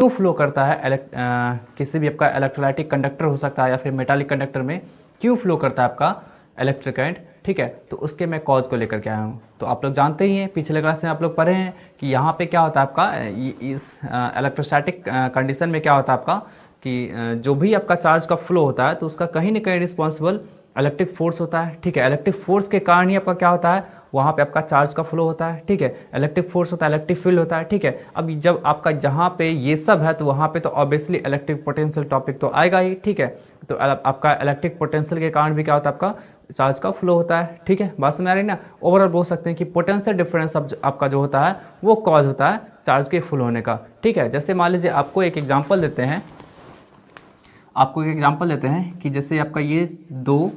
क्यों फ्लो करता है, किसी भी आपका इलेक्ट्रोलाइटिक कंडक्टर हो सकता है या फिर मेटालिक कंडक्टर में क्यों फ्लो करता है आपका इलेक्ट्रिक करंट, ठीक है। तो उसके मैं कॉज को लेकर के आया हूँ। तो आप लोग जानते ही हैं, पिछले क्लास में आप लोग पढ़े हैं कि यहाँ पे क्या होता है आपका इस इलेक्ट्रोस्टैटिक कंडीशन में क्या होता है आपका कि जो भी आपका चार्ज का फ्लो होता है तो उसका कहीं ना कहीं रिस्पॉन्सिबल इलेक्ट्रिक फोर्स होता है, ठीक है। इलेक्ट्रिक फोर्स के कारण ही आपका क्या होता है, वहाँ पे आपका चार्ज का फ्लो होता है, ठीक है। इलेक्ट्रिक फोर्स होता है, इलेक्ट्रिक फील्ड होता है, ठीक है। अब जब आपका जहाँ पे ये सब है तो वहाँ पे तो ऑब्वियसली इलेक्ट्रिक पोटेंशियल टॉपिक तो आएगा ही, ठीक है। तो आपका इलेक्ट्रिक पोटेंशियल के कारण भी क्या होता है, आपका चार्ज का फ्लो होता है, ठीक है। बात समझ आ रही ना। ओवरऑल बोल सकते हैं कि पोटेंशियल डिफरेंस आपका जो होता है वो कॉज होता है चार्ज के फ्लो होने का, ठीक है। जैसे मान लीजिए आपको एक एग्जांपल देते हैं, कि जैसे आपका ये 2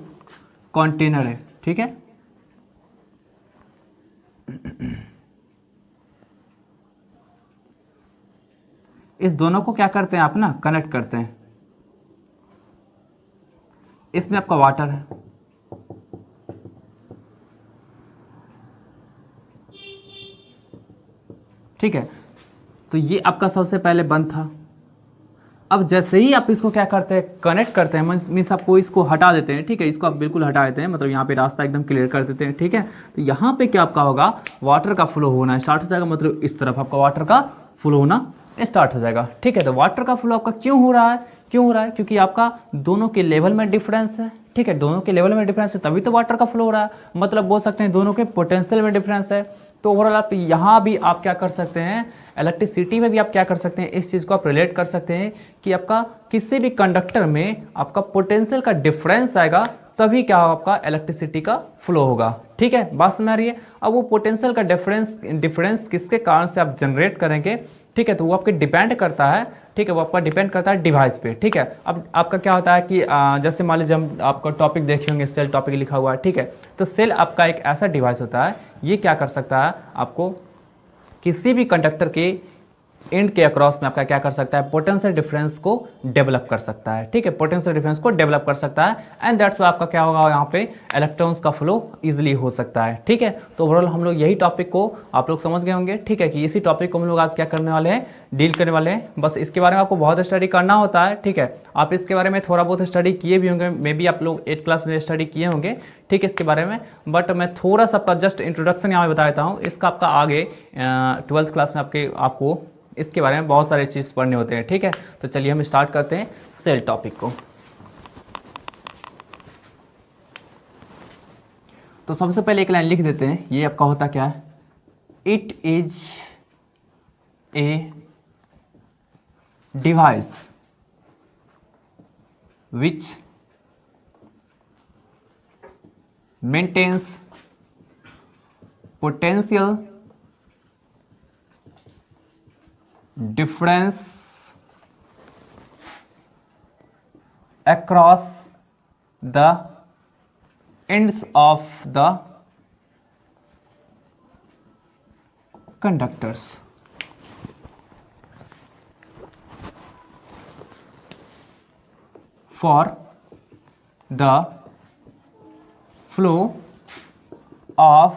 कंटेनर है, ठीक है। इस दोनों को क्या करते हैं आप ना, कनेक्ट करते हैं। इसमें आपका वाटर है, ठीक है। तो ये आपका सबसे पहले बंद था। अब जैसे ही आप इसको क्या करते हैं, कनेक्ट करते हैं, मीन्स आपको इसको हटा देते हैं, ठीक है। इसको आप बिल्कुल हटा देते हैं, मतलब यहाँ पे रास्ता एकदम क्लियर कर देते हैं, ठीक है। तो यहाँ पे क्या आपका होगा, वाटर का फ्लो होना स्टार्ट हो जाएगा, मतलब इस तरफ आपका वाटर का फ्लो होना स्टार्ट हो जाएगा, ठीक है। तो वाटर का फ्लो आपका क्यों हो रहा है, क्योंकि आपका दोनों के लेवल में डिफरेंस है, ठीक है। दोनों के लेवल में डिफरेंस है तभी तो वाटर का फ्लो हो रहा है, मतलब बोल सकते हैं दोनों के पोटेंशियल में डिफरेंस है। तो ओवरऑल आप यहाँ भी आप क्या कर सकते हैं, इलेक्ट्रिसिटी में भी आप क्या कर सकते हैं, इस चीज़ को आप रिलेट कर सकते हैं कि आपका किसी भी कंडक्टर में आपका पोटेंशियल का डिफरेंस आएगा तभी क्या होगा, आपका इलेक्ट्रिसिटी का फ्लो होगा, ठीक है। बात समझ आ रही है। अब वो पोटेंशियल का डिफरेंस किसके कारण से आप जनरेट करेंगे, ठीक है। तो वो आपके डिपेंड करता है, ठीक है। वो आपका डिपेंड करता है डिवाइस पे, ठीक है। अब आपका क्या होता है कि जैसे मान लीजिए हम आपका टॉपिक देखे होंगे, सेल टॉपिक लिखा हुआ है, ठीक है। तो सेल आपका एक ऐसा डिवाइस होता है, ये क्या कर सकता है, आपको किसी भी कंडक्टर के एंड के अक्रॉस में आपका क्या कर सकता है, पोटेंशियल डिफरेंस को डेवलप कर सकता है, ठीक है। पोटेंशियल डिफरेंस को डेवलप कर सकता है एंड दैट्स वाई आपका क्या होगा, यहाँ पे इलेक्ट्रॉन्स का फ्लो इजीली हो सकता है, ठीक है। तो ओवरऑल हम लोग यही टॉपिक को आप लोग समझ गए होंगे, ठीक है, कि इसी टॉपिक को हम लोग आज क्या करने वाले हैं, डील करने वाले हैं। बस इसके बारे में आपको बहुत स्टडी करना होता है, ठीक है। आप इसके बारे में थोड़ा बहुत स्टडी किए भी होंगे, मे बी आप लोग 8th क्लास में स्टडी किए होंगे, ठीक है, इसके बारे में। बट मैं थोड़ा सा आपका जस्ट इंट्रोडक्शन यहाँ पे बता देता हूँ, इसका आपका आगे 12th क्लास में आपको इसके बारे में बहुत सारे चीज़ पढ़ने होते हैं, ठीक है। तो चलिए हम स्टार्ट करते हैं सेल टॉपिक को। तो सबसे पहले एक लाइन लिख देते हैं, ये आपका होता क्या है, it is a device which maintains potential difference across the ends of the conductors. For the flow of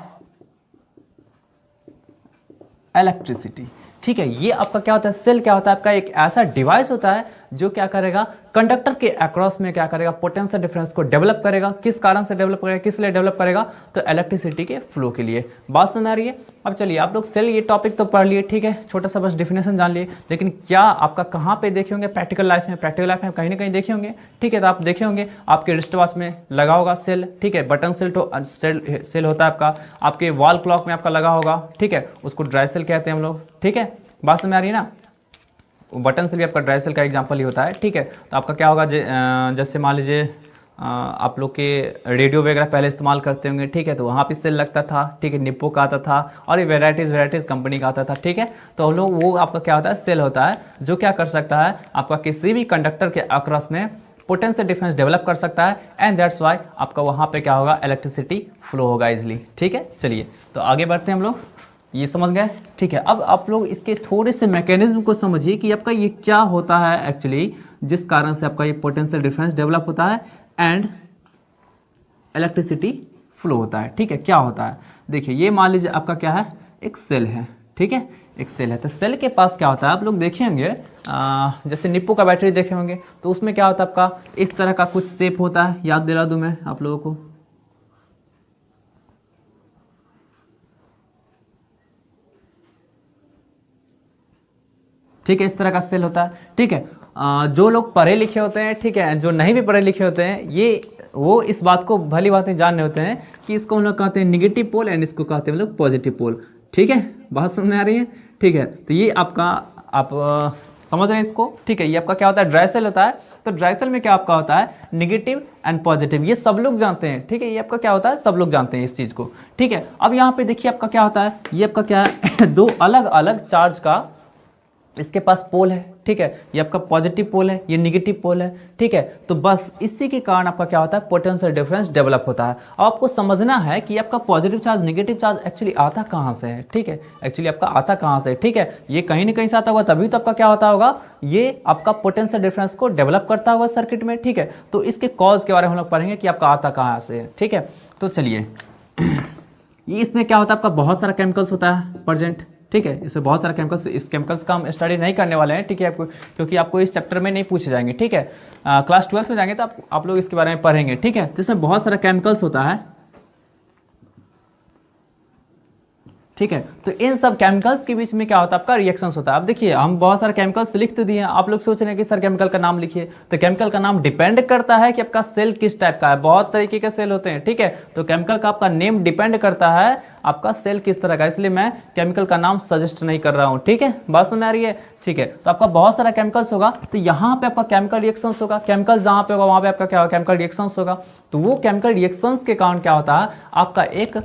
electricity, ठीक है। ये आपका क्या होता है, सेल क्या होता है, आपका एक ऐसा डिवाइस होता है जो क्या करेगा, कंडक्टर के अक्रॉस में क्या करेगा, पोटेंशियल डिफरेंस को डेवलप करेगा। किस कारण से डेवलप करेगा, किस लिए डेवलप करेगा, तो इलेक्ट्रिसिटी के फ्लो के लिए। बात सुना रही है। अब चलिए आप लोग सेल ये टॉपिक तो पढ़ लिए, ठीक है, छोटा सा बस डिफिनेशन जान लिए, लेकिन क्या आपका कहाँ पे देखे होंगे, प्रैक्टिकल लाइफ में, कहीं ना कहीं देखे होंगे, ठीक है। तो आप देखे होंगे आपके रिस्ट वॉच में लगा होगा सेल, ठीक है, बटन सेल तो सेल होता है आपका, आपके वॉल क्लॉक में आपका लगा होगा, ठीक है, उसको ड्राई सेल कहते हैं हम लोग, ठीक है। बात समझ आ रही है ना। बटन से भी आपका ड्राई सेल का एग्जांपल ही होता है, ठीक है। तो आपका क्या होगा, जैसे मान लीजिए आप लोग के रेडियो वगैरह पहले इस्तेमाल करते होंगे, ठीक है, तो वहाँ पे सेल लगता था, ठीक है, निप्पो का आता था और ये वेराइटीज़ कंपनी का आता था, ठीक है। तो हम लोग वो आपका क्या होता है, सेल होता है जो क्या कर सकता है, आपका किसी भी कंडक्टर के अक्रॉस में पोटेंशियल डिफरेंस डेवलप कर सकता है एंड दैट्स वाई आपका वहाँ पे क्या होगा, इलेक्ट्रिसिटी फ्लो होगा इजिली, ठीक है। चलिए तो आगे बढ़ते हैं हम लोग, ये समझ गए, ठीक है। अब आप लोग इसके थोड़े से मैकेनिज्म को समझिए कि आपका ये क्या होता है एक्चुअली, जिस कारण से आपका ये पोटेंशियल डिफरेंस डेवलप होता है एंड इलेक्ट्रिसिटी फ्लो होता है, ठीक है। क्या होता है, देखिए ये मान लीजिए आपका क्या है, एक सेल है, ठीक है, एक सेल है। तो सेल के पास क्या होता है, आप लोग देखेंगे जैसे निप्पो का बैटरी देखे होंगे तो उसमें क्या होता है आपका इस तरह का कुछ शेप होता है, याद दिला दूं मैं आप लोगों को। ठीक है, इस तरह का सेल होता है। ठीक है, जो लोग पढ़े लिखे होते हैं, ठीक है, जो नहीं भी पढ़े लिखे होते हैं, ये वो इस बात को भली बात नहीं जान रहे होते हैं कि इसको हम लोग कहते हैं निगेटिव पोल एंड इसको कहते हैं हम लोग पॉजिटिव पोल। ठीक है, बात समझ में आ रही है? ठीक है, तो ये आपका आप समझ रहे हैं इसको। ठीक है, ये आपका क्या होता है, ड्राई सेल होता है। तो ड्राई सेल में क्या आपका होता है, निगेटिव एंड पॉजिटिव, ये सब लोग जानते हैं। ठीक है, ये आपका क्या होता है, सब लोग जानते हैं इस चीज को। ठीक है, अब यहाँ पे देखिए आपका क्या होता है, ये आपका क्या है दो अलग अलग चार्ज का इसके पास पोल है। ठीक है, ये आपका पॉजिटिव पोल है, ये निगेटिव पोल है। ठीक है, तो बस इसी के कारण आपका क्या होता है, पोटेंशियल डिफरेंस डेवलप होता है। अब आपको समझना है कि आपका positive charge negative charge actually आता कहाँ से है। ठीक है, एक्चुअली आपका आता कहाँ से है। ठीक है, ये कहीं ना कहीं से आता होगा, तभी तो आपका क्या होता होगा, ये आपका पोटेंशियल डिफरेंस को डेवलप करता होगा सर्किट में। ठीक है, तो इसके कॉज के बारे में हम लोग पढ़ेंगे कि आपका आता कहाँ से है। ठीक है, तो चलिए ये इसमें क्या होता है, आपका बहुत सारा केमिकल्स होता है प्रेजेंट। ठीक है, इसमें बहुत सारा केमिकल्स, इस केमिकल्स का हम स्टडी नहीं करने वाले हैं। ठीक है, आपको क्योंकि आपको इस चैप्टर में नहीं पूछे जाएंगे। ठीक है, क्लास 12 में जाएंगे तो आप लोग इसके बारे में पढ़ेंगे। ठीक है, तो इसमें बहुत सारा केमिकल्स होता है। ठीक है, तो इन सब केमिकल्स के बीच में क्या होता है, आपका रिएक्शंस होता है। अब देखिए, हम बहुत सारे केमिकल्स लिख तो दिए हैं, आप लोग सोच रहे हैं कि सर केमिकल का नाम लिखिए। तो केमिकल का नाम डिपेंड करता है कि आपका सेल किस टाइप का है। बहुत तरीके के सेल होते हैं। ठीक है, तो केमिकल का आपका नेम डिपेंड करता है आपका सेल किस तरह का, इसलिए मैं केमिकल का नाम सजेस्ट नहीं कर रहा हूं। ठीक है, बात समझ आ रही है? ठीक है, तो आपका बहुत सारा केमिकल्स होगा, तो यहाँ पे आपका केमिकल रिएक्शंस होगा। केमिकल जहां पे होगा वहां पे आपका क्या होगा, केमिकल रिएक्शंस होगा। तो वो केमिकल रिएक्शंस के कारण क्या होता है, आपका एक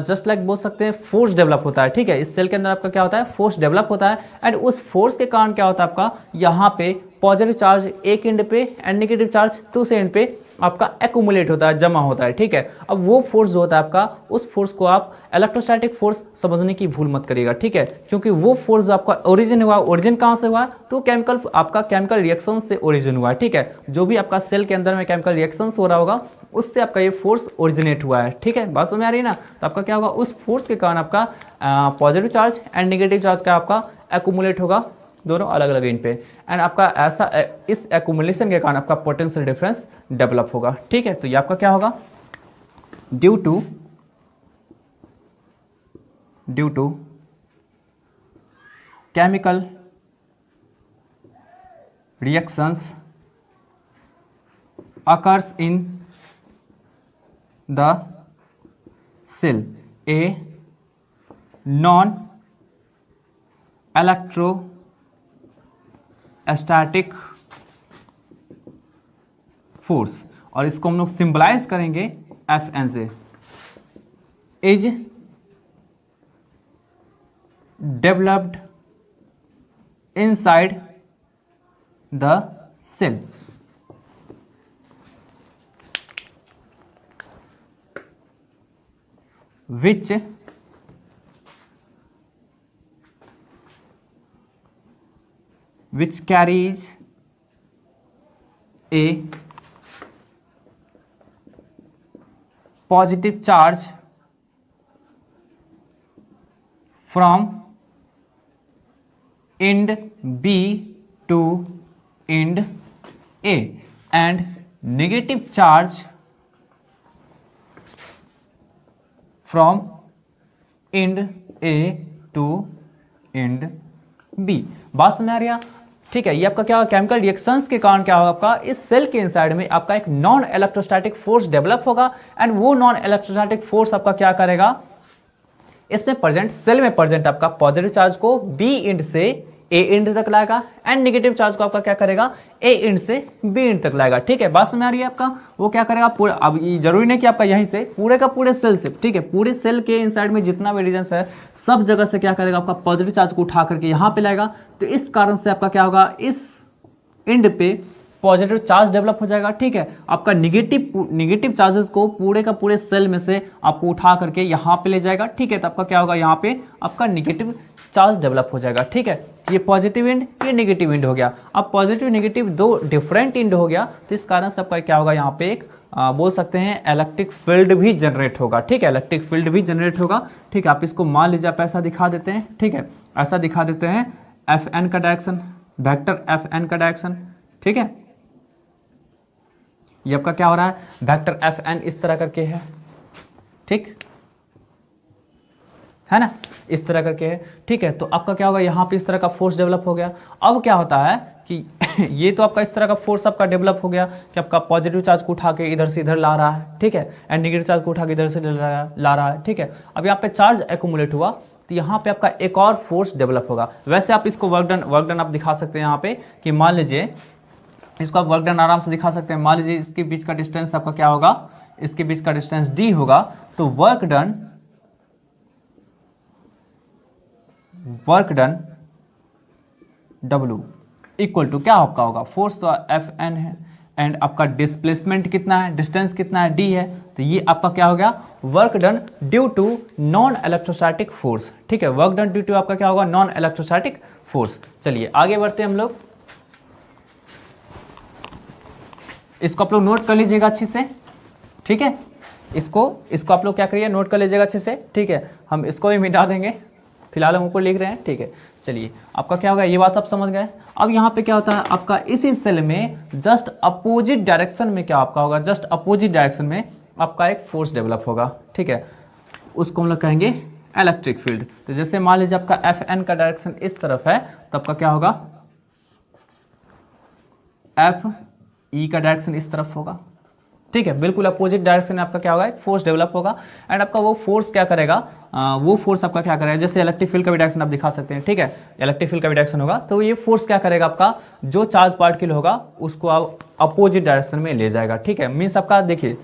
जस्ट लाइक बोल सकते हैं फोर्स डेवलप होता है। ठीक है, इस सेल के अंदर आपका क्या होता है, फोर्स डेवलप होता है। एंड उस फोर्स के कारण क्या होता है, आपका यहाँ पे पॉजिटिव चार्ज एक एंड पे एंड नेगेटिव चार्ज दूसरे एंड पे आपका एक्यूमुलेट होता है, जमा होता है। ठीक है, अब वो फोर्स जो होता है आपका, उस फोर्स को आप इलेक्ट्रोस्टैटिक फोर्स समझने की भूल मत करिएगा। ठीक है, क्योंकि वो फोर्स जो आपका ओरिजिन हुआ, ओरिजिन कहां से हुआ, तो केमिकल आपका केमिकल रिएक्शन से ओरिजिन हुआ है। ठीक है, जो भी आपका सेल के अंदर में केमिकल रिएक्शन हो रहा होगा, उससे आपका ये फोर्स ओरिजिनेट हुआ है। ठीक है, बात समझ में आ रही है ना? तो आपका क्या होगा, उस फोर्स के कारण आपका positive charge and negative charge का आपका एक्यूमुलेट होगा, दोनों अलग अलग इन पे। एंड आपका ऐसा इस एक्यूमुलेशन के कारण आपका पोटेंशियल डिफरेंस डेवलप होगा। ठीक है, तो ये आपका क्या होगा, due to chemical reactions occurs in the cell, a non-electrostatic force, और इसको हम लोग सिंबलाइज करेंगे Fn से, is developed inside the cell, which carries a positive charge from end B to end A and negative charge from end A to end B। बात समझ आ रही है? ठीक है, ये आपका क्या होगा, केमिकल रिएक्शंस के कारण क्या होगा, आपका इस सेल के इनसाइड में आपका एक नॉन इलेक्ट्रोस्टैटिक फोर्स डेवलप होगा। एंड वो नॉन इलेक्ट्रोस्टैटिक फोर्स आपका क्या करेगा, इसमें प्रेजेंट सेल में प्रेजेंट आपका पॉजिटिव चार्ज को बी एंड से ए एंड तक लाएगा एंड नेगेटिव चार्ज को आपका क्या करेगा, ए एंड से बी एंड तक लाएगा। ठीक है, बात समझ आ रही है आपका? वो क्या करेगा पूरा, अब ये जरूरी नहीं कि आपका यहीं से, पूरे का पूरे सेल से, ठीक है, पूरे सेल के इनसाइड में जितना भी रीजन है सब जगह से क्या करेगा, आपका पॉजिटिव चार्ज को उठा करके यहाँ पे लाएगा। तो इस कारण से आपका क्या होगा, इस एंड पे पॉजिटिव चार्ज डेवलप हो जाएगा। ठीक है, आपका निगेटिव चार्जेस को पूरे का पूरे सेल में से आपको उठा करके यहाँ पे ले जाएगा। ठीक है, तो आपका क्या होगा, यहाँ पे आपका निगेटिव चार्ज डेवलप हो जाएगा। ठीक है, ये पॉजिटिव एंड, ये नेगेटिव एंड हो गया। अब पॉजिटिव नेगेटिव दो डिफरेंट एंड हो गया, तो इस कारण से आपका क्या होगा, यहाँ पे एक बोल सकते हैं इलेक्ट्रिक फील्ड भी जनरेट होगा। ठीक है, इलेक्ट्रिक फील्ड भी जनरेट होगा। ठीक है, आप इसको मान लीजिए, आप ऐसा दिखा देते हैं। ठीक है, ऐसा दिखा देते हैं, Fn का डायरेक्शन वेक्टर एफ एन का डायरेक्शन, ठीक है। ये आपका क्या हो रहा है, वेक्टर एफ एन इस तरह करके है, ठीक है ना, इस तरह करके है, ठीक है। तो आपका क्या होगा, यहाँ पे इस तरह का फोर्स डेवलप हो गया। अब क्या होता है कि ये तो आपका इस तरह का फोर्स आपका डेवलप हो गया कि आपका पॉजिटिव चार्ज को उठा के इधर से इधर ला रहा है, ठीक है, एंड नेगेटिव चार्ज को उठा के इधर से ला रहा है, ठीक है। अब यहाँ पे चार्ज एक्यूमुलेट हुआ तो यहाँ पे आपका एक और फोर्स डेवलप होगा। वैसे आप इसको वर्क डन आप दिखा सकते हैं यहाँ पे कि मान लीजिए इसको आप वर्क डन आराम से दिखा सकते हैं। मान लीजिए इसके बीच का डिस्टेंस आपका क्या होगा, इसके बीच का डिस्टेंस d होगा, तो work done W equal to क्या आपका होगा, फोर्स तो एफ एन है एंड आपका डिस्प्लेसमेंट कितना है, डिस्टेंस कितना है, d है, तो ये आपका क्या हो गया, work done due to non electrostatic force, ठीक है। वर्क डन ड्यू टू आपका क्या होगा, नॉन इलेक्ट्रोस्टैटिक फोर्स। चलिए आगे बढ़ते हैं हम लोग, इसको आप लोग नोट कर लीजिएगा अच्छे से, ठीक है। इसको आप लोग क्या करिए, नोट कर लीजिएगा अच्छे से, ठीक है। हम इसको भी मिटा देंगे, फिलहाल हम ऊपर लिख रहे हैं, ठीक है। चलिए आपका क्या होगा, ये बात आप समझ गए। अब यहाँ पे क्या होता है, आपका इसी सेल में जस्ट अपोजिट डायरेक्शन में क्या आपका होगा, जस्ट अपोजिट डायरेक्शन में आपका एक फोर्स डेवलप होगा, ठीक है। उसको हम लोग कहेंगे इलेक्ट्रिक फील्ड। तो जैसे मान लीजिए आपका एफ एन का डायरेक्शन इस तरफ है, तो आपका क्या होगा, एफ ई का डायरेक्शन इस तरफ होगा, ठीक है। बिल्कुल अपोजिट डायरेक्शन में आपका क्या होगा, एक फोर्स डेवलप होगा एंड आपका वो फोर्स क्या करेगा, वो फोर्स आपका क्या करेगा, जैसे इलेक्ट्रिक फील्ड का भी डायरेक्शन आप दिखा सकते हैं, ठीक है। इलेक्ट्रिक फील्ड का भी डायरेक्शन होगा, तो ये फोर्स क्या करेगा, आपका जो चार्ज पार्टिकल होगा उसको आप अपोजिट डायरेक्शन में ले जाएगा, ठीक है। मीन्स आपका देखिए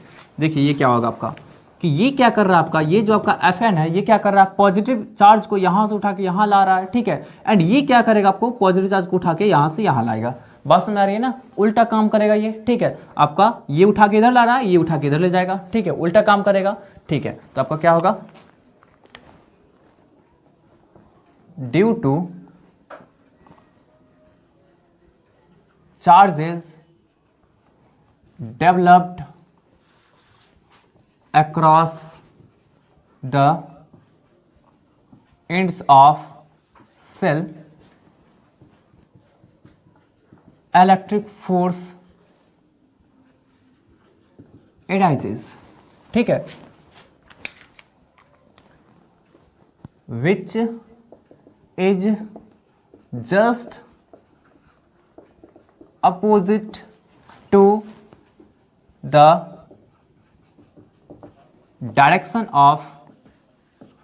ये क्या होगा आपका, कि ये क्या कर रहा है आपका, ये जो आपका एफ एन है ये क्या कर रहा है, पॉजिटिव चार्ज को यहाँ से उठा के यहाँ ला रहा है, ठीक है। एंड ये क्या करेगा, आपको पॉजिटिव चार्ज को उठा के यहाँ से यहाँ लाएगा। बात समझ आ रही है ना, उल्टा काम करेगा ये, ठीक है। आपका ये उठा के इधर ला रहा है, ये उठा के इधर ले जाएगा, ठीक है, उल्टा काम करेगा, ठीक है। तो आपका क्या होगा, due two charges developed across the ends of cell, electric force arises, ठीक है, which is just opposite to the direction of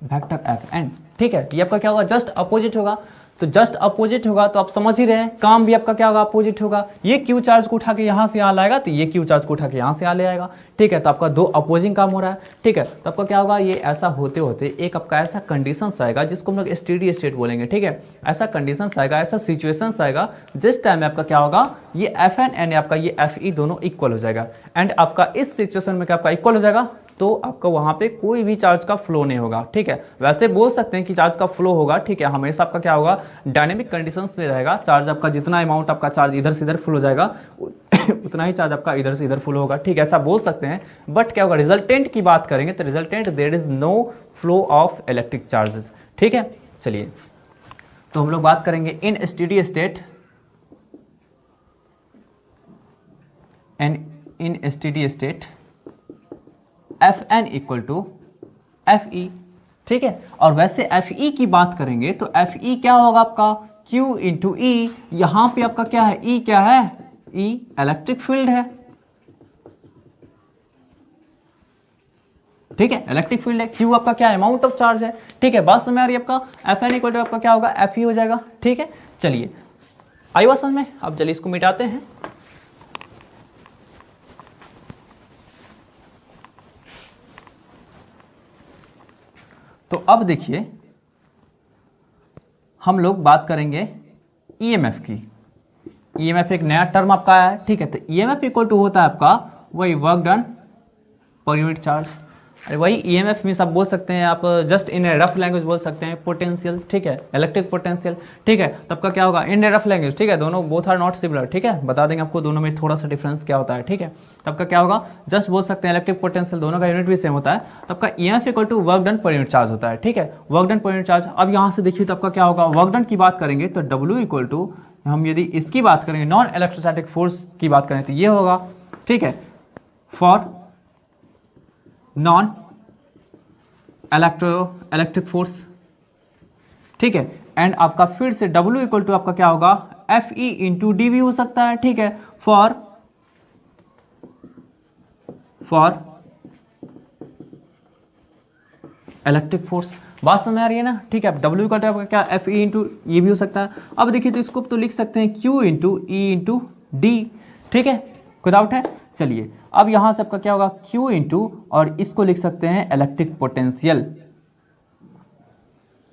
vector F N, ठीक है। ये आपका क्या होगा, जस्ट अपोजिट होगा। तो जस्ट अपोजिट होगा तो आप समझ ही रहे हैं, काम भी आपका क्या होगा, अपोजिट होगा। ये क्यू चार्ज को उठा के यहाँ से यहाँ लाएगा, तो ये क्यू चार्ज को उठा के यहाँ से यहाँ ले आएगा, ठीक है। तो आपका दो अपोजिंग काम हो रहा है, ठीक है। तो आपका क्या होगा, ये ऐसा होते होते एक आपका ऐसा कंडीशंस आएगा जिसको हम लोग स्टेडी स्टेट बोलेंगे, ठीक है। ऐसा कंडीशंस आएगा, ऐसा सिचुएशंस आएगा जिस टाइम में आपका क्या होगा, ये एफ एन एंड आपका ये एफ ई दोनों इक्वल हो जाएगा एंड आपका इस सिचुएशन में क्या आपका इक्वल हो जाएगा, तो आपका वहां पे कोई भी चार्ज का फ्लो नहीं होगा, ठीक है। वैसे बोल सकते हैं कि चार्ज का फ्लो होगा, ठीक है, हमेशा आपका क्या होगा, डायनेमिक कंडीशंस में रहेगा। चार्ज आपका जितना अमाउंट आपका चार्ज इधर से इधर फ्लो हो जाएगा उतना ही चार्ज आपका इधर से इधर फ्लो होगा, ठीक है, ऐसा बोल सकते हैं। बट क्या होगा, रिजल्टेंट की बात करेंगे तो resultant there is no flow of electric charges, ठीक है। चलिए तो हम लोग बात करेंगे in steady state and in steady state F N equal to F E, ठीक है। और वैसे एफ ई की बात करेंगे तो एफ ई क्या होगा आपका, Q इंटू ई। यहां पे आपका क्या है, E क्या है, E इलेक्ट्रिक फील्ड है, ठीक है, इलेक्ट्रिक फील्ड है। Q आपका क्या है, अमाउंट ऑफ चार्ज है, ठीक है। बात समझ आ रही है आपका, एफ एन इक्वल टू आपका क्या होगा, एफ ई हो जाएगा, ठीक है। चलिए आई बात समझ में, अब चलिए इसको मिटाते हैं। तो अब देखिए हम लोग बात करेंगे ईएमएफ की। ईएमएफ एक नया टर्म आपका आया है, ठीक है। तो ईएमएफ इक्वल टू होता है आपका वही work done per unit charge. अरे वही ईएमएफ मींस आप बोल सकते हैं, आप जस्ट इन रफ लैंग्वेज बोल सकते हैं पोटेंशियल, ठीक है, इलेक्ट्रिक पोटेंशियल, ठीक है। तब का क्या होगा, इन रफ लैंग्वेज, ठीक है, दोनों बोथ आर नॉट सिमिलर, ठीक है, बता देंगे आपको दोनों में थोड़ा सा डिफरेंस क्या होता है, ठीक है। तब का क्या होगा, जस्ट बोल सकते हैं इलेक्ट्रिक पोटेंशियल, दोनों का यूनिट भी सेम होता है। तब का EMF equal to work done per unit charge होता है, ठीक है, work done per unit charge. अब यहाँ से देखिए तो आपका क्या होगा, वर्क डन की बात करेंगे तो W इक्वल टू हम यदि इसकी बात करेंगे, नॉन इलेक्ट्रोस्टैटिक फोर्स की बात करें तो ये होगा, ठीक है, फॉर नॉन इलेक्ट्रिक फोर्स, ठीक है। एंड आपका फिर से W इक्वल टू आपका क्या होगा, FE इंटू डी भी हो सकता है, ठीक है, फॉर इलेक्ट्रिक फोर्स। बात समझ आ रही है ना, ठीक है। W का आपका क्या, FE इंटू ये भी हो सकता है। अब देखिए तो इसको तो लिख सकते हैं Q into E into D, ठीक है, कोई डाउट है। चलिए अब यहां से आपका क्या होगा, Q इंटू, और इसको लिख सकते हैं इलेक्ट्रिक पोटेंशियल।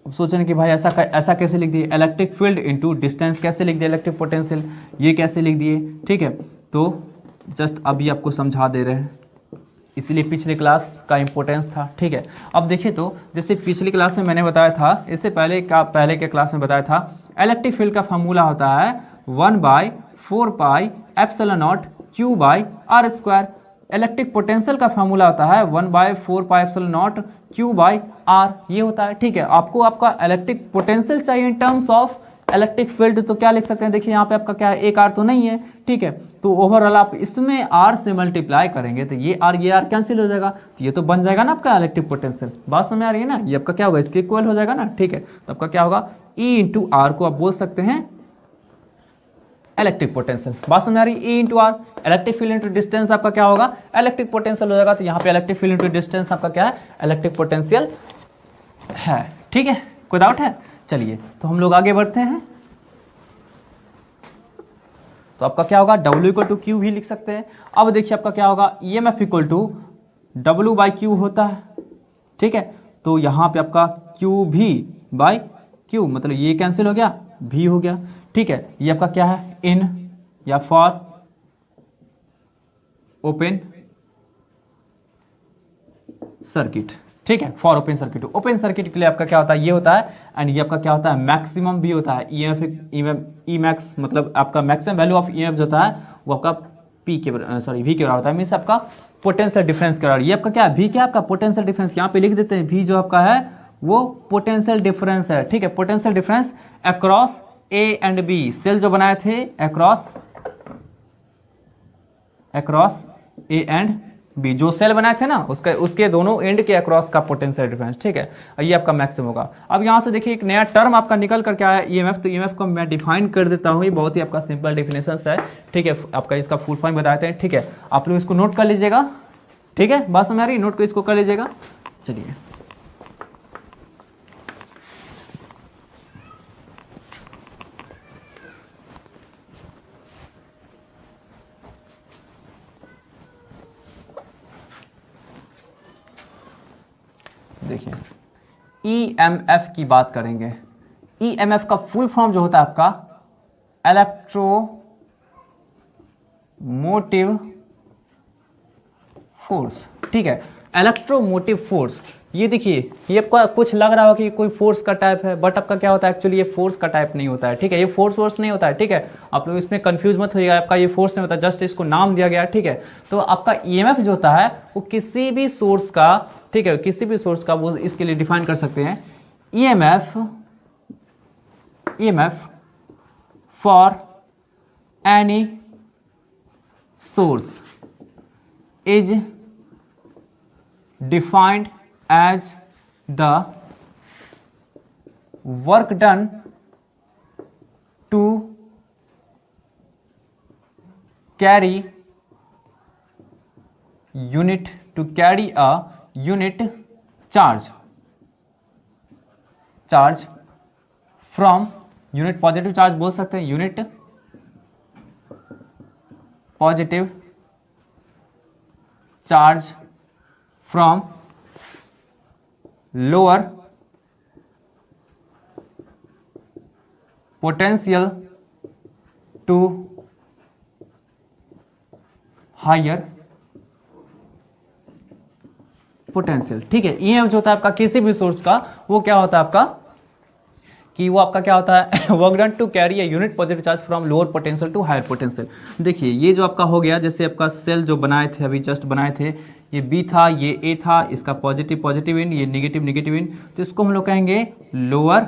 सोचें कि भाई ऐसा कैसे लिख दिए, इलेक्ट्रिक फील्ड इंटू डिस्टेंस कैसे लिख दिए, इलेक्ट्रिक पोटेंशियल ये कैसे लिख दिए, ठीक है। तो जस्ट अभी आपको समझा दे रहे हैं, इसलिए पिछले क्लास का इंपॉर्टेंस था, ठीक है। अब देखिए तो जैसे पिछली क्लास में मैंने बताया था, इससे पहले के क्लास में बताया था, इलेक्ट्रिक फील्ड का फॉर्मूला होता है 1/4 pi epsilon naught Q by R square. Electric potential का फॉर्मूला होता है 1/4 pi epsilon naught Q by R, ये होता है, ठीक है। आपको आपका इलेक्ट्रिक पोटेंशियल चाहिए in terms of electric field, तो क्या लिख सकते हैं, देखिए यहाँ पे आपका क्या है, एक आर तो नहीं है, ठीक है। तो ओवरऑल आप इसमें आर से मल्टीप्लाई करेंगे तो ये आर कैंसिल हो जाएगा, तो ये तो बन जाएगा ना आपका इलेक्ट्रिक पोटेंशियल। बात समझ आ रही है ना, ये आपका क्या होगा, इसके इक्वल हो जाएगा ना, ठीक है। तो आपका क्या होगा, E इंटू आर को आप बोल सकते हैं इलेक्ट्रिक पोटेंशियल। बात समझ आ रही है, E into R, electric field into distance आपका क्या होगा, इलेक्ट्रिक पोटेंशियल हो जाएगा। तो यहाँ पे इलेक्ट्रिक फील्ड इंटू डिस्टेंस आपका क्या है, इलेक्ट्रिक पोटेंशियल है, ठीक है, कोई डाउट है। चलिए तो हम लोग आगे बढ़ते हैं। तो आपका क्या होगा, W इक्वल टू Q भी लिख सकते हैं। अब देखिए आपका क्या होगा, EMF equal to W by Q होता है, ठीक है। तो यहाँ पे आपका Q भी बाई Q, मतलब ये कैंसिल हो गया, भी हो गया, ठीक है। ये आपका क्या है, इन या फॉर ओपन सर्किट, ठीक है, for open circuit. Open circuit के लिए आपका क्या होता है, ये होता है, एंड ये आपका क्या होता है, मैक्सिमम भी होता है, ई मैक्स, मतलब आपका मैक्सिमम वैल्यू ऑफ EMF जो होता है वो आपका V के बराबर होता है, मीन्स आपका पोटेंशियल डिफरेंस के बराबर। ये आपका क्या है, V क्या आपका पोटेंशियल डिफरेंस, यहाँ पे लिख देते हैं, V जो आपका है वो पोटेंशियल डिफरेंस है, ठीक है, potential difference across A and B, cell जो बनाए थे अक्रॉस A एंड B, जो सेल बनाए थे ना उसके दोनों एंड के अक्रॉस का पोटेंशियल डिफरेंस, ठीक है, ये आपका मैक्सिमम होगा। अब यहाँ से देखिए एक नया टर्म आपका निकल करके आया EMF, तो EMF को मैं डिफाइन कर देता हूँ, ये बहुत ही आपका सिंपल डिफिनेशन है, ठीक है। आपका इसका फुल फॉर्म बताते हैं, ठीक है, आप लोग इसको नोट कर लीजिएगा, ठीक है, बात समझ आ रही है, नोट को इसको कर लीजिएगा। चलिए देखिए EMF की बात करेंगे। EMF का फुल फॉर्म जो होता है आपका इलेक्ट्रोमोटिव फोर्स, ठीक है, इलेक्ट्रोमोटिव फोर्स। ये देखिए, ये आपका कुछ लग रहा हो कि कोई फोर्स का टाइप है, बट आपका क्या होता है, एक्चुअली ये फोर्स का टाइप नहीं होता है, ठीक है, ये फोर्स नहीं होता है, ठीक है। आप लोग इसमें कंफ्यूज मत होइएगा, आपका ये फोर्स नहीं होता, जस्ट इसको नाम दिया गया, ठीक है। तो आपका EMF जो होता है वो किसी भी सोर्स का, ठीक है, किसी भी सोर्स का वो इसके लिए डिफाइन कर सकते हैं, EMF for any source is defined as the work done to carry a unit charge from unit positive charge बोल सकते हैं, unit positive charge from lower potential to higher potential, ठीक है। EMF जो होता है आपका किसी भी सोर्स का, वो क्या होता है आपका, कि वो आपका क्या होता है, work done to carry a unit positive charge from lower potential to higher potential. देखिए ये जो आपका हो गया, जैसे आपका सेल जो बनाए थे, अभी जस्ट बनाए थे, ये B था, ये A था, इसका पॉजिटिव इन, ये नेगेटिव इन, तो इसको हम लोग कहेंगे लोअर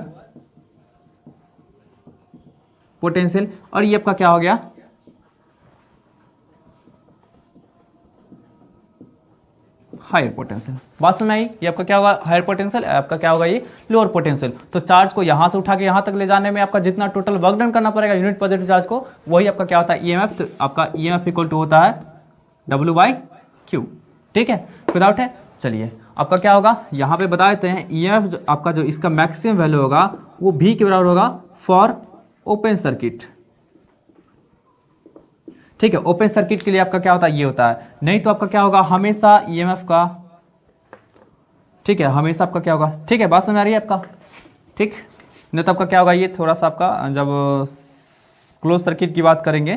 पोटेंशियल, और ये आपका क्या हो गया, हायर पोटेंशियल। बात समझ आई? ये आपका क्या होगा, हायर पोटेंशियल, आपका क्या होगा, ये लोअर पोटेंशियल। तो चार्ज को यहां से उठा के यहां तक ले जाने में आपका जितना टोटल वर्क डन करना पड़ेगा यूनिट पॉजिटिव चार्ज को, वही आपका क्या होता है, ईएमएफ। तो आपका ईएमएफ इक्वल टू होता है W/Q। ठीक है, कोई डाउट है? चलिए आपका क्या होगा, यहाँ पे बता देते हैं ईएमएफ जो आपका जो इसका मैक्सिमम वैल्यू होगा वो V के बराबर होगा फॉर ओपन सर्किट। ठीक है, ओपन सर्किट के लिए आपका क्या होता है, ये होता है। नहीं तो आपका क्या होगा, हमेशा ईएमएफ का, ठीक है, हमेशा आपका क्या होगा, ठीक है, बात समझ आ रही है आपका? ठीक, नहीं तो आपका क्या होगा, ये थोड़ा सा आपका जब क्लोज सर्किट की बात करेंगे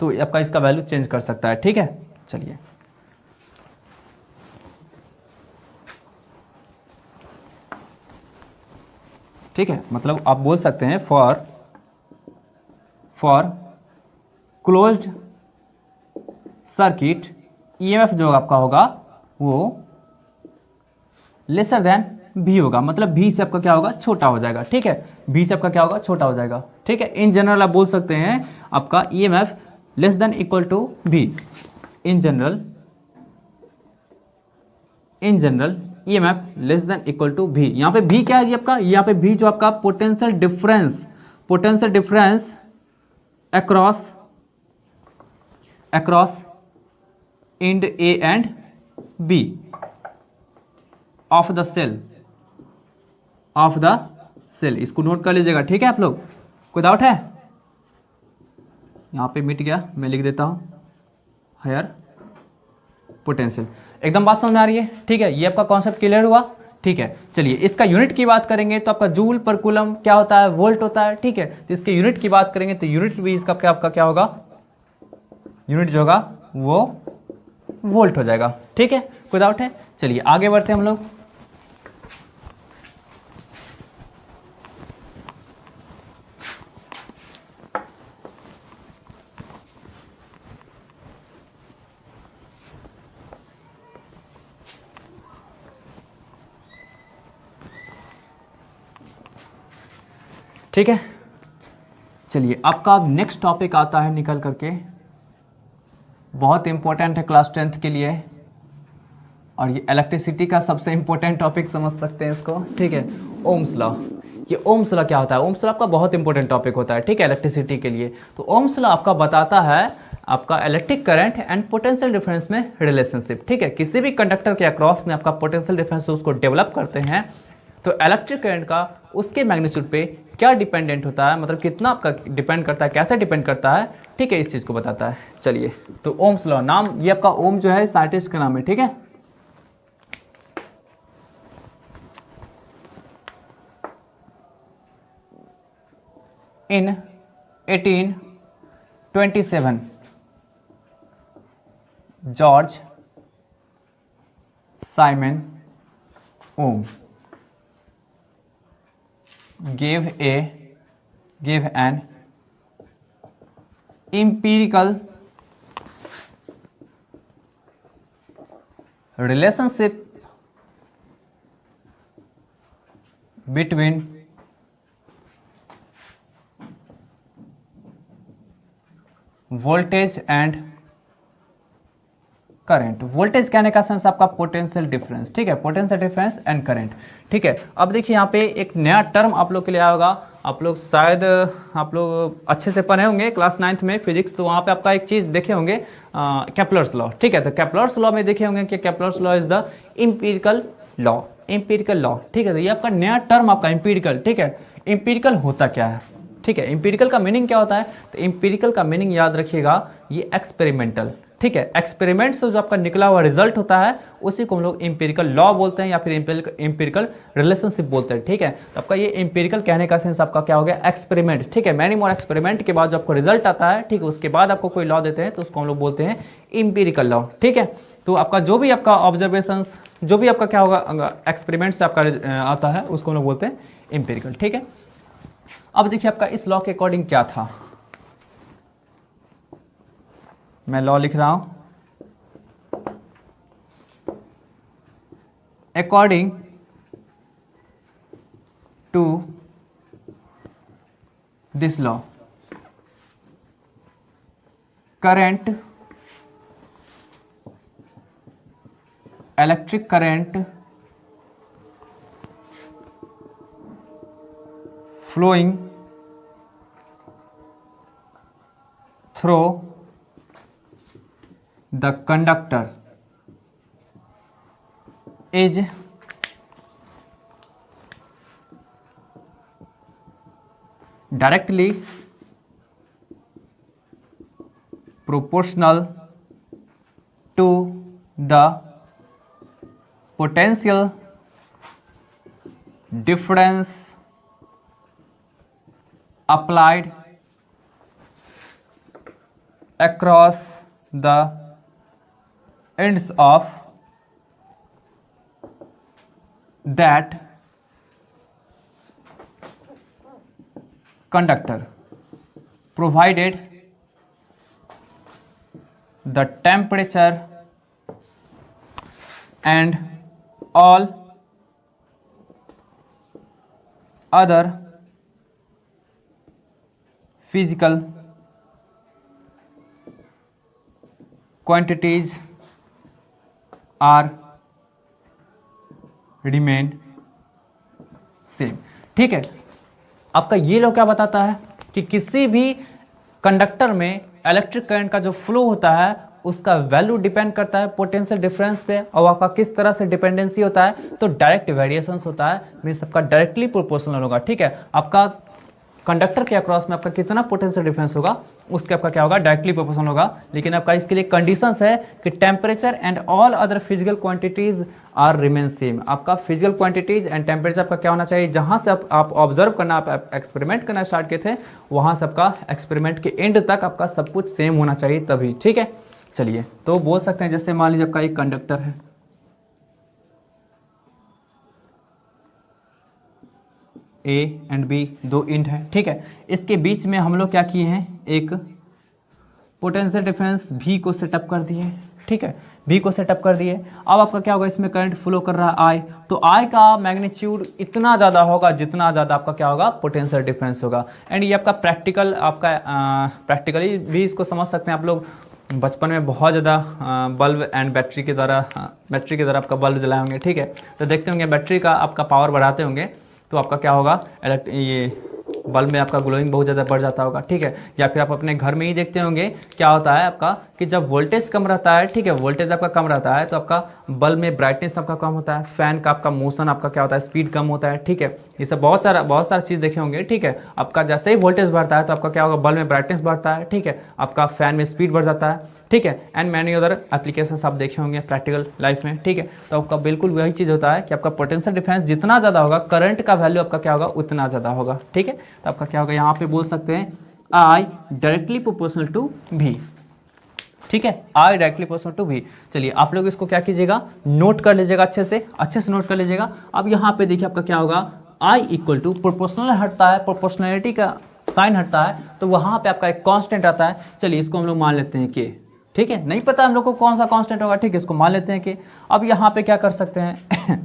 तो आपका इसका वैल्यू चेंज कर सकता है। ठीक है, चलिए ठीक है, मतलब आप बोल सकते हैं फॉर क्लोज्ड सर्किट ईएमएफ जो आपका होगा वो लेसर देन V होगा, मतलब V से आपका क्या होगा, छोटा हो जाएगा। ठीक है, V से आपका क्या होगा, छोटा हो जाएगा। ठीक है, इन जनरल आप बोल सकते हैं आपका EMF less than equal to V। In general EMF less than equal to V। यहाँ पे V क्या है जी आपका, यहाँ पे V जो आपका potential difference across end A and B of the cell, इसको नोट कर लीजिएगा। ठीक है आप लोग, कोई डाउट है? यहाँ पे मिट गया, मैं लिख देता हूँ हायर पोटेंशियल। एकदम बात समझ में आ रही है? ठीक है, ये आपका कॉन्सेप्ट क्लियर हुआ। ठीक है, चलिए इसका यूनिट की बात करेंगे तो आपका जूल पर कूलम क्या होता है, वोल्ट होता है। ठीक है, तो इसके यूनिट की बात करेंगे तो यूनिट भी इसका आपका क्या होगा, यूनिट जो होगा वो वोल्ट हो जाएगा। ठीक है, कोई डाउट है? चलिए आगे बढ़ते हैं हम लोग। ठीक है, चलिए आपका नेक्स्ट टॉपिक आता है निकल करके, बहुत इंपॉर्टेंट है क्लास 10th के लिए, और ये इलेक्ट्रिसिटी का सबसे इंपॉर्टेंट टॉपिक समझ सकते हैं इसको। ठीक है, ओम्स लॉ। ये ओम्स लॉ क्या होता है? ओम्स लॉ आपका बहुत इंपॉर्टेंट टॉपिक होता है। ठीक है, इलेक्ट्रिसिटी के लिए। तो ओम्स लॉ आपका बताता है आपका electric current and potential difference में रिलेशनशिप। ठीक है, किसी भी कंडक्टर के अक्रॉस में आपका पोटेंशियल डिफरेंस उसको डेवलप करते हैं तो इलेक्ट्रिक करंट का उसके मैग्नीट्यूड पे क्या डिपेंडेंट होता है, मतलब कितना आपका डिपेंड करता है, कैसे डिपेंड करता है। ठीक है, इस चीज को बताता है। चलिए, तो ओम्स लॉ, नाम ये आपका ओम जो है साइंटिस्ट का नाम है। ठीक है, in 1827 George Simon Ohm gave an empirical relationship between voltage and current. Voltage कहने का सेंस आपका पोटेंशियल डिफरेंस। ठीक है, पोटेंशियल डिफरेंस एंड करंट। ठीक है, अब देखिए यहाँ पे एक नया टर्म आप लोग के लिए आया होगा। आप लोग शायद आप लोग अच्छे से पढ़े होंगे क्लास 9th में फिजिक्स, तो वहाँ पे आपका एक चीज देखे होंगे केपलर्स लॉ। ठीक है, तो केपलर्स लॉ में देखे होंगे कि Kepler's law is the empirical law. ठीक है, तो ये आपका नया टर्म आपका इंपीरिकल। ठीक है, इंपीरिकल होता क्या है? ठीक है, इंपीरिकल का मीनिंग क्या होता है? तो इंपीरिकल का मीनिंग याद रखिएगा, ये एक्सपेरिमेंटल। ठीक है, एक्सपेरिमेंट से जो आपका निकला हुआ रिजल्ट होता है उसी को हम लोग इंपीरिकल लॉ बोलते हैं या फिर इंपीरिकल रिलेशनशिप बोलते हैं। ठीक है, तो आपका ये इंपीरिकल कहने का सेंस आपका क्या हो गया, एक्सपेरिमेंट। ठीक है, मैनी मोर एक्सपेरिमेंट के बाद जो आपको रिजल्ट आता है, ठीक है, उसके बाद आपको कोई लॉ देते हैं तो उसको हम लोग बोलते हैं इंपीरिकल लॉ। ठीक है, तो आपका जो भी आपका ऑब्जर्वेशन, जो भी आपका क्या होगा एक्सपेरिमेंट से आपका आता है उसको हम लोग बोलते हैं इंपीरिकल। ठीक है, अब देखिए आपका इस लॉ के अकॉर्डिंग क्या था, मैं लॉ लिख रहा हूं, according to this law, current, electric current flowing through the conductor is directly proportional to the potential difference applied across the ends of that conductor, provided the temperature and all other physical quantities are remain same। ठीक है, आपका ये law क्या बताता है कि किसी भी कंडक्टर में इलेक्ट्रिक करंट का जो फ्लो होता है उसका वैल्यू डिपेंड करता है पोटेंशियल डिफरेंस पे, और आपका किस तरह से डिपेंडेंसी होता है, तो डायरेक्ट वेरिएशंस होता है, मीन सबका डायरेक्टली प्रोपोर्शनल होगा। ठीक है, आपका कंडक्टर के अक्रॉस में आपका कितना पोटेंशियल डिफरेंस होगा उसके आपका क्या होगा, डायरेक्टली प्रोपोर्शनल होगा। लेकिन आपका इसके लिए कंडीशंस है कि temperature and all other physical quantities are remain same. आपका फिजिकल क्वांटिटीज एंड टेम्परेचर आपका क्या होना चाहिए, जहां से आप ऑब्जर्व करना, आप एक्सपेरिमेंट करना स्टार्ट किए थे, वहां से आपका एक्सपेरिमेंट के एंड तक आपका सब कुछ सेम होना चाहिए तभी। ठीक है, चलिए तो बोल सकते हैं जैसे मान लीजिए आपका एक कंडक्टर है, ए एंड बी, दो इंड है। ठीक है, इसके बीच में हम लोग क्या किए हैं, एक पोटेंशियल डिफरेंस भी को सेटअप कर दिए। ठीक है, भी को सेटअप कर दिए। अब आपका क्या होगा, इसमें करंट फ्लो कर रहा है आई, तो आई का मैग्नीट्यूड इतना ज़्यादा होगा जितना ज़्यादा आपका क्या होगा, पोटेंशियल डिफरेंस होगा। एंड ये आपका प्रैक्टिकल, आपका प्रैक्टिकली भी इसको समझ सकते हैं आप लोग। बचपन में बहुत ज़्यादा बल्ब एंड बैटरी की तरह आपका बल्ब जलाए होंगे। ठीक है, तो देखते होंगे बैटरी का आपका पावर बढ़ाते होंगे तो आपका क्या होगा, ये बल्ब में आपका ग्लोइंग बहुत ज़्यादा बढ़ जाता होगा। ठीक है, या फिर आप अपने घर में ही देखते होंगे क्या होता है आपका कि जब वोल्टेज कम रहता है, ठीक है, वोल्टेज आपका कम रहता है तो आपका बल्ब में ब्राइटनेस आपका कम होता है, फैन का आपका मोशन आपका क्या होता है, स्पीड कम होता है। ठीक है, ये सब बहुत सारा चीज़ देखे होंगे। ठीक है, आपका जैसे ही वोल्टेज बढ़ता है तो आपका क्या होगा, बल्ब में ब्राइटनेस बढ़ता है। ठीक है, आपका फैन में स्पीड बढ़ जाता है। ठीक है, एंड मैनी अदर एप्लीकेशन आप देखे होंगे प्रैक्टिकल लाइफ में। ठीक है, तो आपका बिल्कुल वही चीज़ होता है कि आपका पोटेंशियल डिफरेंस जितना ज़्यादा होगा, करंट का वैल्यू आपका क्या होगा, उतना ज़्यादा होगा। ठीक है, तो आपका क्या होगा, यहाँ पे बोल सकते हैं आई डायरेक्टली प्रोपोर्शनल टू भी। ठीक है, आई डायरेक्टली प्रोपोर्शनल टू भी। चलिए आप लोग इसको क्या कीजिएगा, नोट कर लीजिएगा, अच्छे से नोट कर लीजिएगा। अब यहाँ पे देखिए आपका क्या होगा, आई इक्वल टू प्रोपोर्शनल हटता है, प्रोपोर्शनलिटी का साइन हटता है, तो वहाँ पे आपका एक कांस्टेंट आता है। चलिए इसको हम लोग मान लेते हैं कि, ठीक है, नहीं पता हम लोग को कौन सा कांस्टेंट होगा। ठीक है, इसको मान लेते हैं कि अब यहाँ पे क्या कर सकते हैं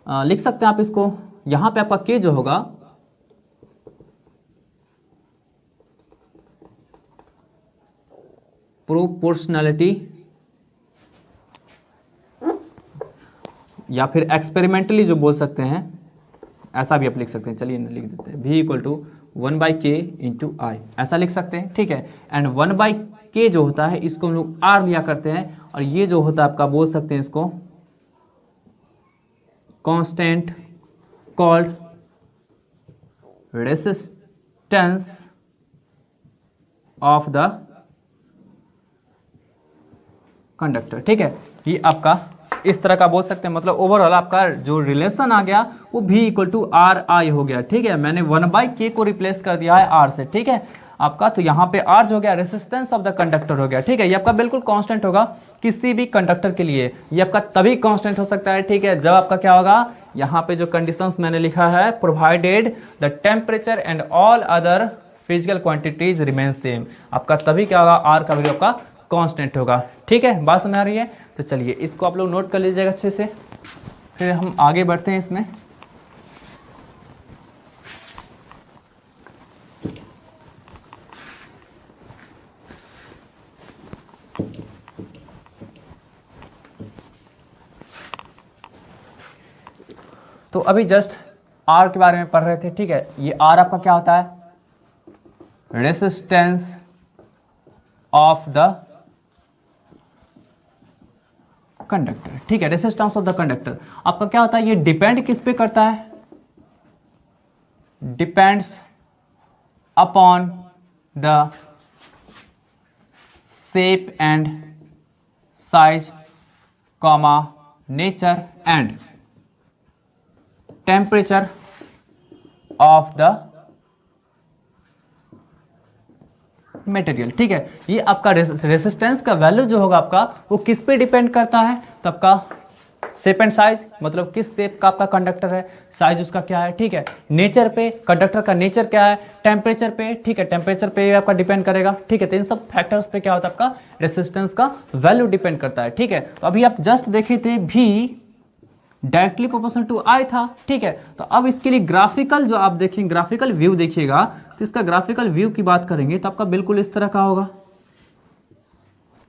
लिख सकते हैं आप इसको, यहाँ पे आपका के जो होगा प्रोपोर्शनलिटी या फिर एक्सपेरिमेंटली जो बोल सकते हैं, ऐसा भी आप लिख सकते हैं। चलिए लिख देते हैं, v equal to 1/k into I, ऐसा लिख सकते हैं। ठीक है, एंड 1/k जो होता है इसको हम लोग r लिया करते हैं, और ये जो होता है आपका बोल सकते हैं इसको constant called resistance of the conductor. ठीक है, ये आपका इस तरह का बोल सकते हैं, मतलब ओवरऑल आपका जो रिलेशन आ गया वो v equal to R I हो गया। ठीक है, मैंने 1/k को रिप्लेस कर दिया है r से। ठीक है आपका, तो यहाँ पे r जो हो गया रेसिस्टेंस ऑफ द कंडक्टर हो गया। ठीक है, ये आपका बिल्कुल कांस्टेंट होगा किसी भी कंडक्टर के लिए, ये आपका तभी कांस्टेंट हो सकता है। ठीक है, जब आपका क्या होगा, यहाँ पे जो कंडीशंस मैंने लिखा है, provided the temperature and all other physical quantities remain same, आपका तभी क्या होगा, r का वैल्यू आपका कांस्टेंट होगा। ठीक है, बात समझ आ रही है? तो चलिए इसको आप लोग नोट कर लीजिएगा अच्छे से, फिर हम आगे बढ़ते हैं इसमें। अभी जस्ट आर के बारे में पढ़ रहे थे, ठीक है। ये आर आपका क्या होता है, रेसिस्टेंस ऑफ द कंडक्टर, ठीक है, रेसिस्टेंस ऑफ द कंडक्टर आपका क्या होता है, ये डिपेंड किस पे करता है, depends upon the shape and size comma nature and temperature of the material, ठीक है। ये आपका रेसिस्टेंस का वैल्यू जो होगा आपका वो किस पे डिपेंड करता है, तो आपका शेप एंड साइज, मतलब किस शेप का आपका कंडक्टर है, साइज उसका क्या है, ठीक है। नेचर पे, कंडक्टर का नेचर क्या है, टेम्परेचर पे, ठीक है, टेम्परेचर पे आपका डिपेंड करेगा, ठीक है। तो इन सब फैक्टर्स पे क्या होता है आपका रेसिस्टेंस का वैल्यू डिपेंड करता है, ठीक है। तो अभी आप जस्ट देखे थे भी डायरेक्टली प्रोपोर्शनल टू आई था, ठीक है। तो अब इसके लिए ग्राफिकल जो आप देखेंगे, ग्राफिकल व्यू देखिएगा, तो इसका ग्राफिकल व्यू की बात करेंगे तो आपका बिल्कुल इस तरह का होगा।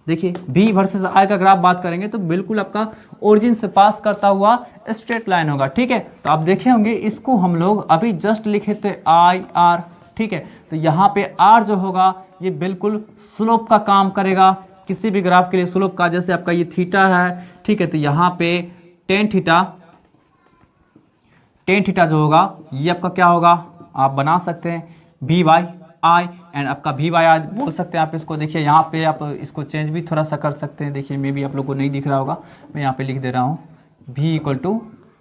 देखिए V वर्सेस I का ग्राफ बात करेंगे तो बिल्कुल आपका ओरिजिन से पास करता हुआ स्ट्रेट लाइन होगा, ठीक है। तो आप देखे होंगे इसको हम लोग अभी जस्ट लिखे थे IR, ठीक है। तो यहाँ पे R जो होगा ये बिल्कुल स्लोप का काम करेगा, किसी भी ग्राफ के लिए स्लोप का, जैसे आपका ये थीटा है, ठीक है। तो यहाँ पे टेन थीटा जो होगा ये आपका क्या होगा, आप बना सकते हैं V/I एंड आपका V/I बोल सकते हैं आप इसको। देखिए यहाँ पे आप इसको चेंज भी थोड़ा सा कर सकते हैं, देखिए मे भी आप लोग को नहीं दिख रहा होगा, मैं यहाँ पे लिख दे रहा हूँ V =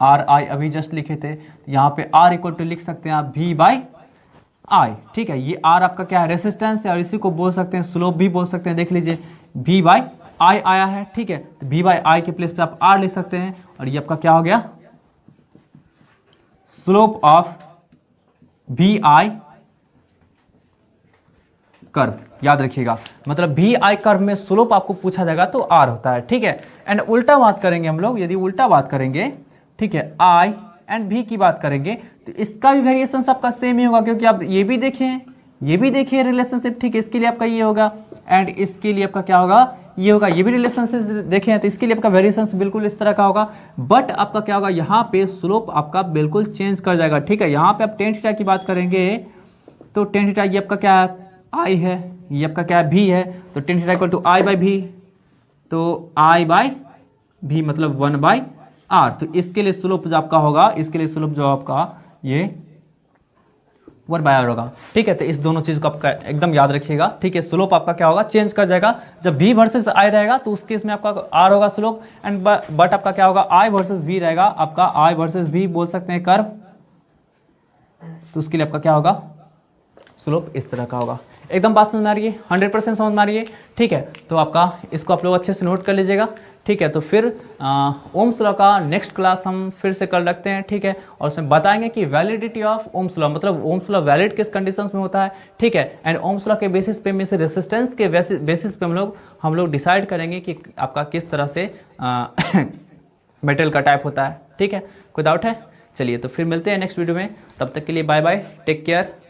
RI, अभी जस्ट लिखे थे, यहाँ पे R = लिख सकते हैं आप V/I, ठीक है। ये R आपका क्या है, रेसिस्टेंस है, और इसी को बोल सकते हैं स्लोप भी बोल सकते हैं। देख लीजिए V/I आया है, ठीक है। तो V/I के प्लेस पे आप R लिख सकते हैं, और ये आपका क्या हो गया, स्लोप ऑफ VI कर्व, याद रखिएगा। मतलब VI कर्व में स्लोप आपको पूछा जाएगा तो R होता है, ठीक है। एंड उल्टा बात करेंगे हम लोग, यदि उल्टा बात करेंगे, ठीक है, I एंड V की बात करेंगे तो इसका भी वेरिएशन आपका सेम ही होगा, क्योंकि आप ये भी देखिए रिलेशनशिप, ठीक है। इसके लिए आपका ये होगा एंड इसके लिए आपका क्या होगा, ये होगा, ये भी रिलेशनशिप देखें तो इसके लिए आपका वेरिएशन बिल्कुल इस तरह का होगा। बट आपका क्या होगा, यहाँ पे स्लोप आपका बिल्कुल चेंज कर जाएगा, ठीक है। यहाँ पे आप टेन थीटा की बात करेंगे तो टेन थीटा ये आपका क्या है, I है, ये आपका क्या है, V है। तो टेन थीटा = I/V, तो I/V मतलब 1/R। तो इसके लिए स्लोप जो आपका होगा, इसके लिए स्लोप जो आपका ये 1/R होगा, ठीक है। तो इस दोनों चीज को आपका एकदम याद रखिएगा, ठीक है। स्लोप आपका क्या होगा, चेंज कर जाएगा। जब V वर्सेस I रहेगा तो उस केस में आपका R होगा स्लोप, एंड बट आपका क्या होगा, I वर्सेस V रहेगा, आपका I वर्सेस V बोल सकते हैं कर्व, तो उसके लिए आपका क्या होगा, स्लोप इस तरह का होगा। एकदम बात समझ में आ रही है, 100% समझ में आ रही है, ठीक है। तो आपका इसको आप लोग अच्छे से नोट कर लीजिएगा, ठीक है। तो फिर ओम्स लॉ का नेक्स्ट क्लास हम फिर से कर रखते हैं, ठीक है। और उसमें बताएंगे कि वैलिडिटी ऑफ ओम्स लॉ, मतलब ओम्स लॉ वैलिड किस कंडीशंस में होता है, ठीक है। एंड ओम्स लॉ के बेसिस पे में से रेसिस्टेंस के बेसिस पे हम लोग डिसाइड करेंगे कि आपका किस तरह से मेटेरियल का टाइप होता है, ठीक है। कोई डाउट है? चलिए तो फिर मिलते हैं नेक्स्ट वीडियो में, तब तक के लिए बाय बाय, टेक केयर।